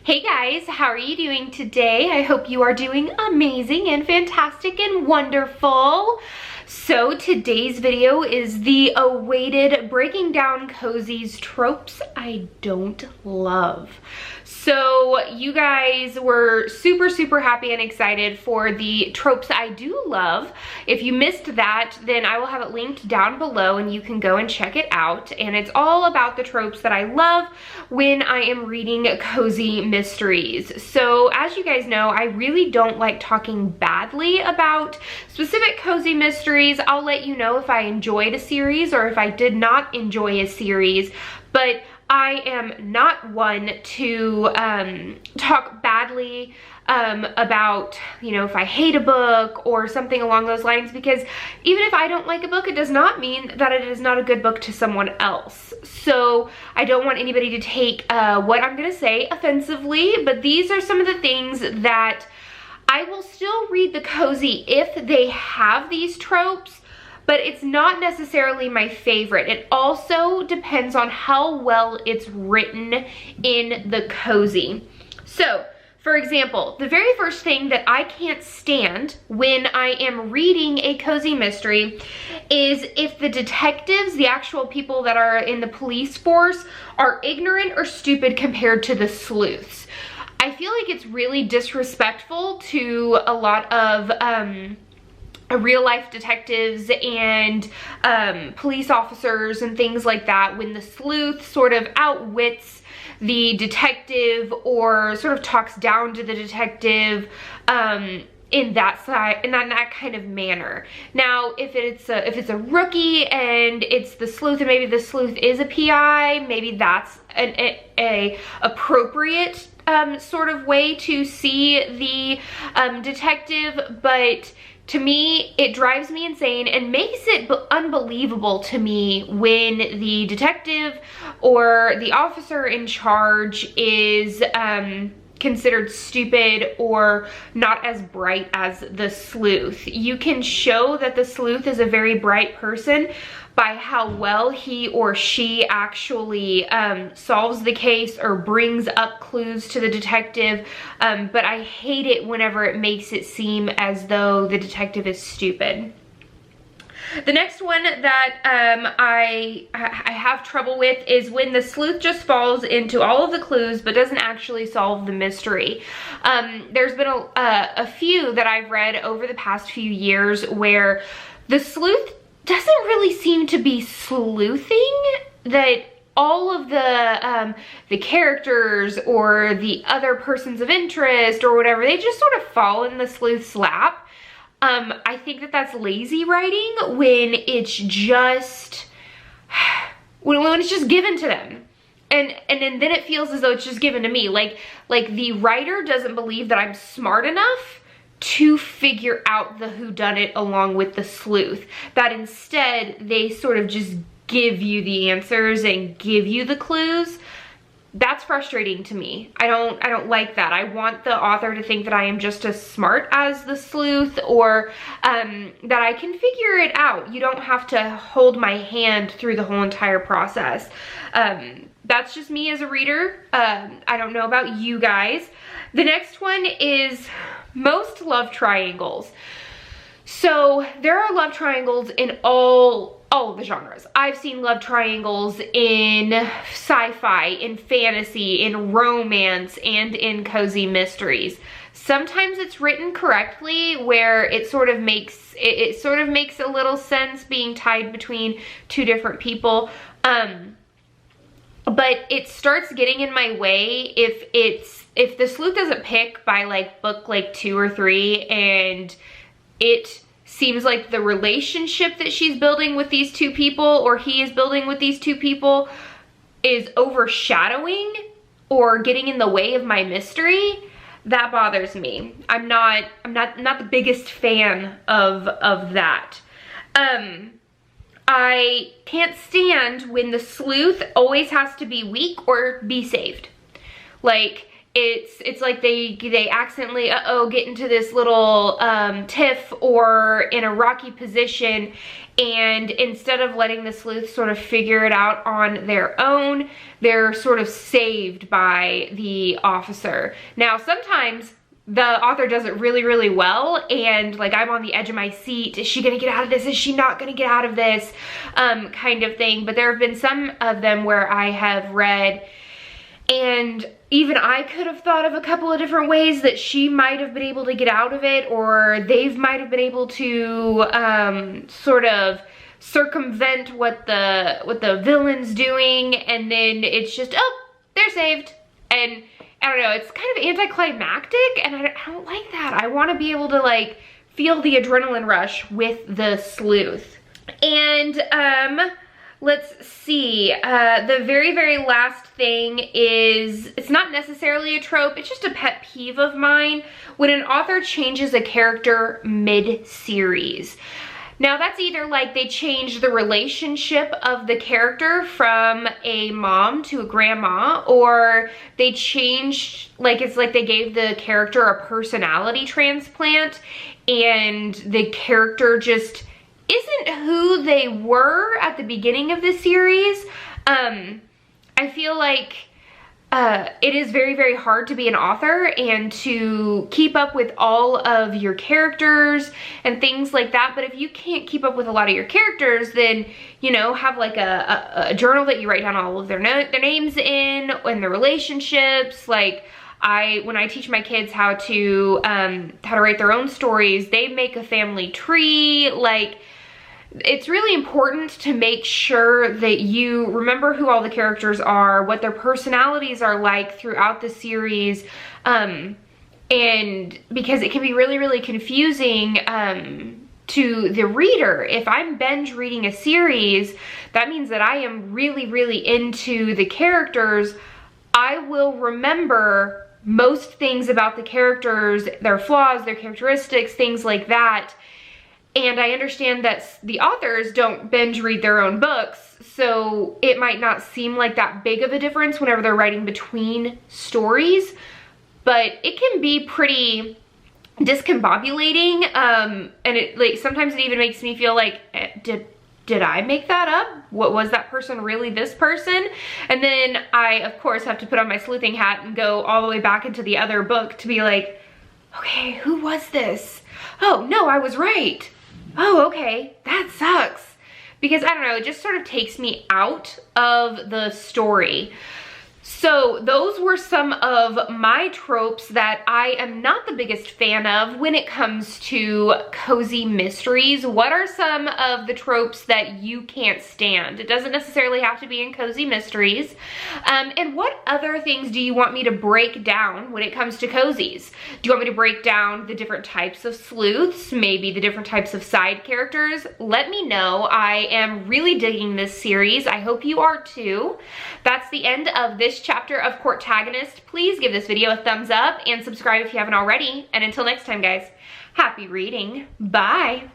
Hey guys, how are you doing today? I hope you are doing amazing and fantastic and wonderful. So today's video is the awaited breaking down Cozies tropes I don't love. So you guys were super happy and excited for the tropes I do love. If you missed that, then I will have it linked down below and you can go and check it out. And it's all about the tropes that I love when I am reading cozy mysteries. So as you guys know, I really don't like talking badly about specific cozy mysteries. I'll let you know if I enjoyed a series or if I did not enjoy a series, but I am not one to talk badly about, you know, if I hate a book or something along those lines, because even if I don't like a book, it does not mean that it is not a good book to someone else. So I don't want anybody to take what I'm gonna say offensively, but these are some of the things that I will still read the cozy if they have these tropes, but it's not necessarily my favorite. It also depends on how well it's written in the cozy. So, for example, the very first thing that I can't stand when I am reading a cozy mystery is if the detectives, the actual people that are in the police force, are ignorant or stupid compared to the sleuths. I feel like it's really disrespectful to a lot of real life detectives and police officers and things like that when the sleuth sort of outwits the detective or sort of talks down to the detective in that kind of manner. Now, if it's a rookie and it's the sleuth, and maybe the sleuth is a PI, maybe that's a appropriate sort of way to see the detective, but to me, it drives me insane and makes it unbelievable to me when the detective or the officer in charge is considered stupid or not as bright as the sleuth. You can show that the sleuth is a very bright person by how well he or she actually solves the case or brings up clues to the detective, but I hate it whenever it makes it seem as though the detective is stupid. The next one that I have trouble with is when the sleuth just falls into all of the clues but doesn't actually solve the mystery. There's been a few that I've read over the past few years where the sleuth doesn't really seem to be sleuthing, that all of the characters or the other persons of interest or whatever, they just sort of fall in the sleuth's lap. I think that that's lazy writing when it's just when it's just given to them. And then it feels as though it's just given to me. Like the writer doesn't believe that I'm smart enough to figure out the whodunit along with the sleuth. That instead they sort of just give you the answers and give you the clues. That's frustrating to me. I don't like that. I want the author to think that I am just as smart as the sleuth, or that I can figure it out. You don't have to hold my hand through the whole entire process. That's just me as a reader. I don't know about you guys. The next one is most love triangles. So there are love triangles in all of the genres. I've seen love triangles in sci-fi, in fantasy, in romance, and in cozy mysteries. Sometimes it's written correctly where it sort of makes a little sense being tied between two different people. But it starts getting in my way if the sleuth doesn't pick by like book like 2 or 3 and it seems like the relationship that she's building with these two people, or he is building with these two people, is overshadowing or getting in the way of my mystery, that bothers me. I'm not the biggest fan of that. I can't stand when the sleuth always has to be weak or be saved. Like, it's like they accidentally get into this little tiff or in a rocky position, and instead of letting the sleuth sort of figure it out on their own, they're sort of saved by the officer. Now sometimes the author does it really, really well, and like I'm on the edge of my seat. Is she gonna get out of this? Is she not gonna get out of this? Kind of thing. But there have been some of them where I have read, and even I could have thought of a couple of different ways that she might have been able to get out of it, or they might have been able to sort of circumvent what the villain's doing, and then it's just, oh, they're saved. And I don't know, it's kind of anticlimactic, and I don't like that. I want to be able to like feel the adrenaline rush with the sleuth. And let's see, the very, very last thing is, it's not necessarily a trope, it's just a pet peeve of mine, when an author changes a character mid-series. Now that's either like they changed the relationship of the character from a mom to a grandma, or they changed, like it's like they gave the character a personality transplant and the character just isn't who they were at the beginning of the series. I feel like it is very, very hard to be an author and to keep up with all of your characters and things like that. But if you can't keep up with a lot of your characters, then, you know, have like a journal that you write down all of their names in and their relationships. Like when I teach my kids how to write their own stories, they make a family tree. Like, it's really important to make sure that you remember who all the characters are, what their personalities are like throughout the series, and because it can be really, really confusing to the reader. If I'm binge reading a series, that means that I am really, really into the characters. I will remember most things about the characters, their flaws, their characteristics, things like that. And I understand that the authors don't binge read their own books, so it might not seem like that big of a difference whenever they're writing between stories, but it can be pretty discombobulating, and it like sometimes it even makes me feel like, did I make that up? What was that person really this person? And then I, of course, have to put on my sleuthing hat and go all the way back into the other book to be like, okay, who was this? Oh, no, I was right. Oh, okay, that sucks. Because, I don't know, it just sort of takes me out of the story. So those were some of my tropes that I am not the biggest fan of when it comes to cozy mysteries. What are some of the tropes that you can't stand? It doesn't necessarily have to be in cozy mysteries. And what other things do you want me to break down when it comes to cozies? Do you want me to break down the different types of sleuths, maybe the different types of side characters? Let me know. I am really digging this series. I hope you are too. That's the end of this chapter of Courtagonist. Please give this video a thumbs up and subscribe if you haven't already. And until next time, guys, happy reading. Bye.